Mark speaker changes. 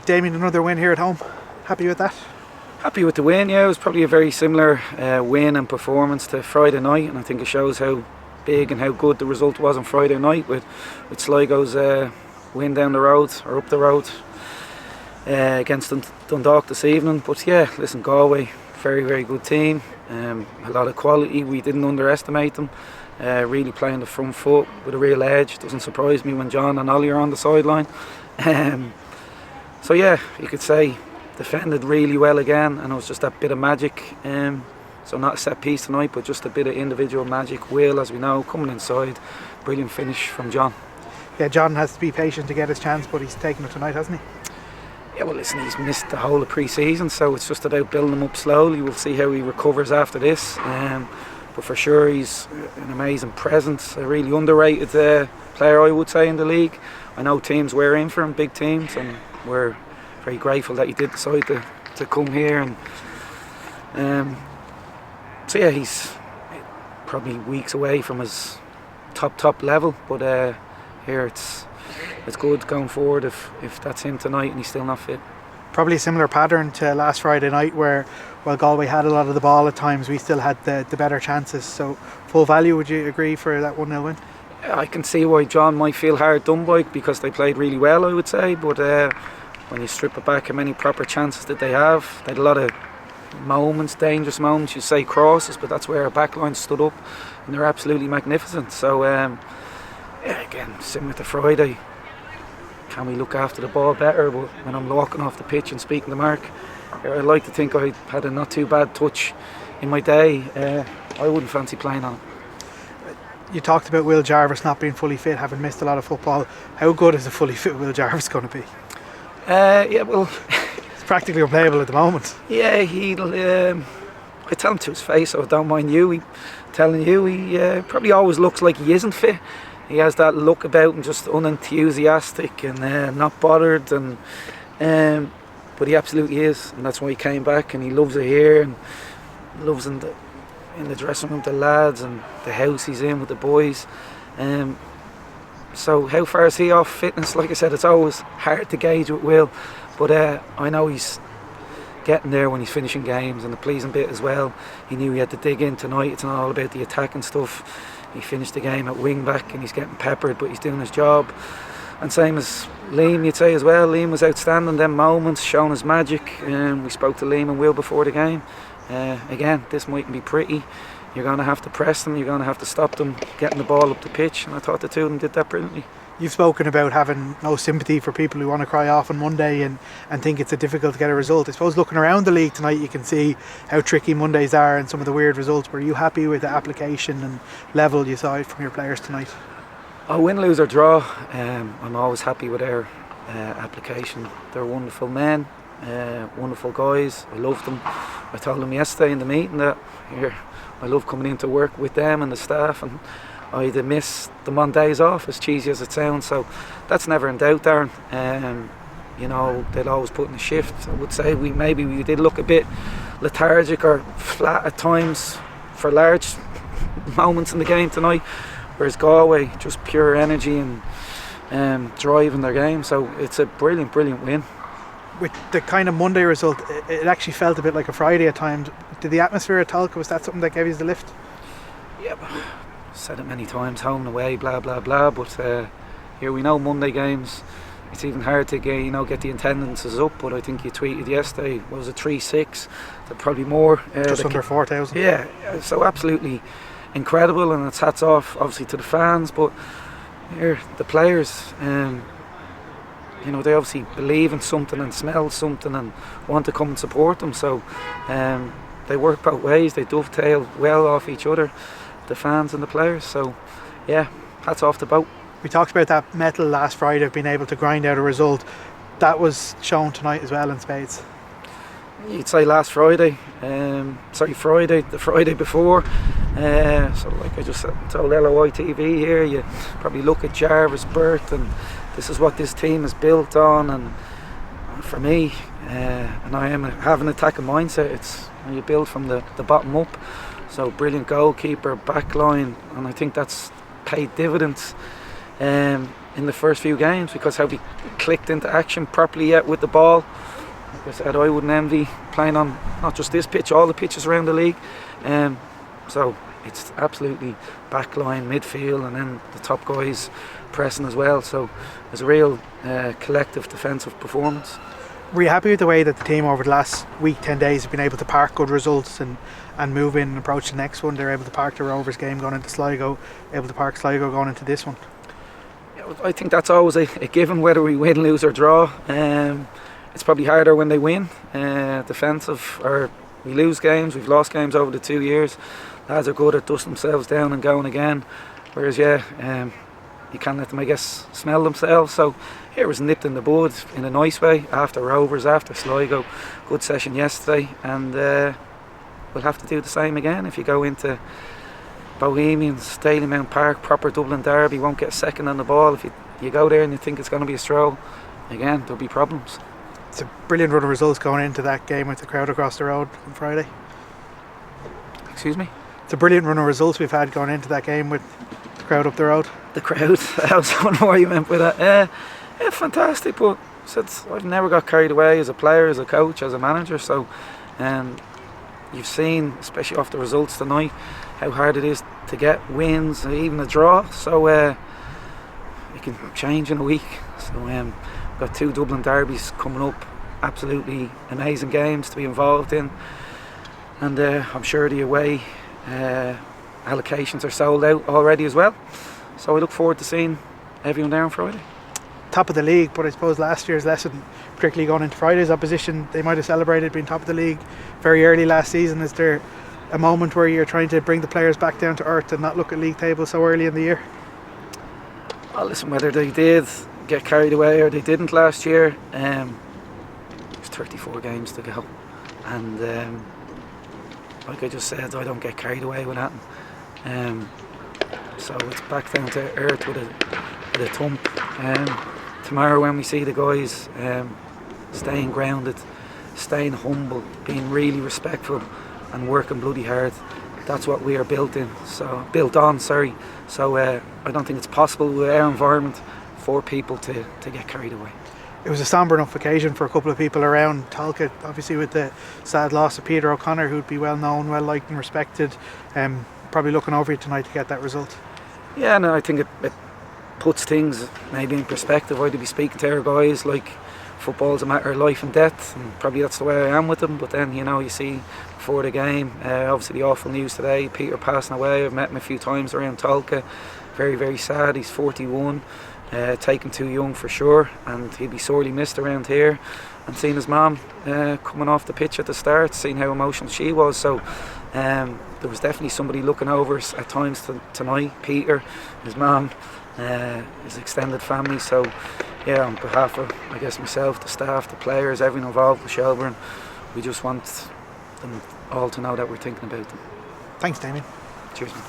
Speaker 1: Damien, another win here at home. Happy with that?
Speaker 2: Happy with the win, yeah. It was probably a very similar win and performance to Friday night, and I think it shows how big and how good the result was on Friday night with Sligo's win down the road, or up the road, against Dundalk this evening. But yeah, listen, Galway, very, very good team, a lot of quality. We didn't underestimate them, really playing the front foot with a real edge. Doesn't surprise me when John and Ollie are on the sideline. So yeah, you could say defended really well again, and it was just that bit of magic. So not a set piece tonight, but just a bit of individual magic. Will, as we know, coming inside, brilliant finish from John.
Speaker 1: Yeah, John has to be patient to get his chance, but he's taken it tonight, hasn't he?
Speaker 2: Yeah, well listen, he's missed the whole of pre-season, so it's just about building him up slowly. We'll see how he recovers after this. But for sure he's an amazing presence, a really underrated player, I would say, in the league. I know teams were in for him, big teams, and we're very grateful that he did decide to come here. And so yeah, he's probably weeks away from his top level, but here it's good going forward if that's him tonight and he's still not fit.
Speaker 1: Probably a similar pattern to last Friday night, where while Galway had a lot of the ball at times, we still had the better chances. So full value, would you agree, for that 1-0 win?
Speaker 2: I can see why John might feel hard done by, because they played really well, I would say, but when you strip it back, how many proper chances did they have? They had a lot of moments, dangerous moments, you say crosses, but that's where our backline stood up and they're absolutely magnificent. So yeah, again, similar to Friday, can we look after the ball better? But when I'm walking off the pitch and speaking to Mark, I like to think I had a not too bad touch in my day. I wouldn't fancy playing on it.
Speaker 1: You talked about Will Jarvis not being fully fit, having missed a lot of football. How good is a fully fit Will Jarvis going to be?
Speaker 2: Yeah, well,
Speaker 1: it's practically unplayable at the moment.
Speaker 2: Yeah, he'll. I tell him to his face, so I don't mind he probably always looks like he isn't fit. He has that look about him, just unenthusiastic and not bothered, and but he absolutely is, and that's why he came back, and he loves it here and loves in the dressing room with the lads and the house he's in with the boys. So how far is he off fitness? Like I said, it's always hard to gauge with Will, but I know he's getting there when he's finishing games. And the pleasing bit as well, he knew he had to dig in tonight. It's not all about the attack and stuff. He finished the game at wing back and he's getting peppered, but he's doing his job. And same as Liam, you'd say as well. Liam was outstanding, them moments, showing his magic. We spoke to Liam and Will before the game. Again, this mightn't be pretty. You're going to have to press them, you're going to have to stop them getting the ball up the pitch, and I thought the two of them did that brilliantly.
Speaker 1: You've spoken about having no sympathy for people who want to cry off on Monday and think it's difficult to get a result. I suppose looking around the league tonight, you can see how tricky Mondays are and some of the weird results. Were you happy with the application and level you saw from your players tonight?
Speaker 2: Oh, win, lose or draw, I'm always happy with their application. They're wonderful men, wonderful guys. I love them. I told them yesterday in the meeting that I love coming into work with them and the staff, and I'd miss them on days off, as cheesy as it sounds. So that's never in doubt, Darren. You know, they'll always put in a shift. I would say we did look a bit lethargic or flat at times for large moments in the game tonight, whereas Galway, just pure energy and drive in their game. So it's a brilliant win.
Speaker 1: With the kind of Monday result, it actually felt a bit like a Friday at times. Did the atmosphere at Tolka, was that something that gave you the lift?
Speaker 2: Yeah, said it many times, home and away, blah blah blah, but here we know Monday games, it's even hard to get the attendances up. But I think you tweeted yesterday, what was it, 3-6, probably more,
Speaker 1: just under 4,000.
Speaker 2: Yeah, so absolutely incredible, and it's hats off obviously to the fans, but here the players, they obviously believe in something and smell something and want to come and support them. So they work both ways, they dovetail well off each other, the fans and the players. So yeah, hats off to both.
Speaker 1: We talked about that mettle last Friday of being able to grind out a result. That was shown tonight as well in spades.
Speaker 2: You'd say last Friday, the Friday before. So like I just told LOI TV here, you probably look at Jarvis, Bert, and this is what this team is built on. And for me, and I have an attacking mindset, it's you build from the bottom up. So brilliant goalkeeper, back line, and I think that's paid dividends. in the first few games, because how we clicked into action properly yet with the ball. Like I said, I wouldn't envy playing on not just this pitch, all the pitches around the league. So it's absolutely backline, midfield, and then the top guys pressing as well. So it's a real collective defensive performance.
Speaker 1: Were you happy with the way that the team over the last week, 10 days have been able to park good results and move in and approach the next one? They're able to park the Rovers game going into Sligo, able to park Sligo going into this one.
Speaker 2: Yeah, I think that's always a given, whether we win, lose or draw. It's probably harder when they win. Defensive, or we lose games, we've lost games over the 2 years. Lads are good at dusting themselves down and going again. Whereas you can't let them, I guess, smell themselves. So here was nipped in the bud in a nice way after Rovers, after Sligo. Good session yesterday, and we'll have to do the same again. If you go into Bohemians, Daly Mount Park, proper Dublin derby, won't get a second on the ball. If you go there and you think it's going to be a stroll, again, there'll be problems.
Speaker 1: It's a brilliant run of results going into that game with the crowd across the road on Friday.
Speaker 2: Excuse me?
Speaker 1: It's a brilliant run of results we've had going into that game with the crowd up the road.
Speaker 2: The crowd, I was wondering what you meant by that. Yeah, fantastic, but I've never got carried away as a player, as a coach, as a manager. So you've seen, especially off the results tonight, how hard it is to get wins, even a draw. So it can change in a week. So we've got 2 Dublin derbies coming up, absolutely amazing games to be involved in, and I'm sure the away allocations are sold out already as well. So I look forward to seeing everyone there on Friday.
Speaker 1: Top of the league, but I suppose last year's lesson, particularly going into Friday's opposition, they might have celebrated being top of the league very early last season. Is there a moment where you're trying to bring the players back down to earth and not look at league tables so early in the year?
Speaker 2: Well, listen, whether they did get carried away or they didn't last year, there's 34 games to go, and like I just said, I don't get carried away with that. So it's back down to earth with a thump. Tomorrow when we see the guys staying grounded, staying humble, being really respectful and working bloody hard, that's what we are built on. So I don't think it's possible with our environment for people to get carried away.
Speaker 1: It was a sombre enough occasion for a couple of people around Talca, obviously with the sad loss of Peter O'Connor, who'd be well known, well liked and respected. Probably looking over you tonight to get that result. Yeah,
Speaker 2: no, I think it puts things maybe in perspective. I'd be speaking to our guys like football's a matter of life and death, and probably that's the way I am with them. But then, you see before the game, obviously the awful news today, Peter passing away. I've met him a few times around Talca. Very, very sad. He's 41. Taken too young for sure, and he'd be sorely missed around here. And seeing his mum coming off the pitch at the start, seeing how emotional she was, so there was definitely somebody looking over us at times tonight. Peter, his mum, his extended family. So yeah, on behalf of, I guess, myself, the staff, the players, everyone involved with Shelbourne, we just want them all to know that we're thinking about them.
Speaker 1: Thanks, Damien.
Speaker 2: Cheers, man.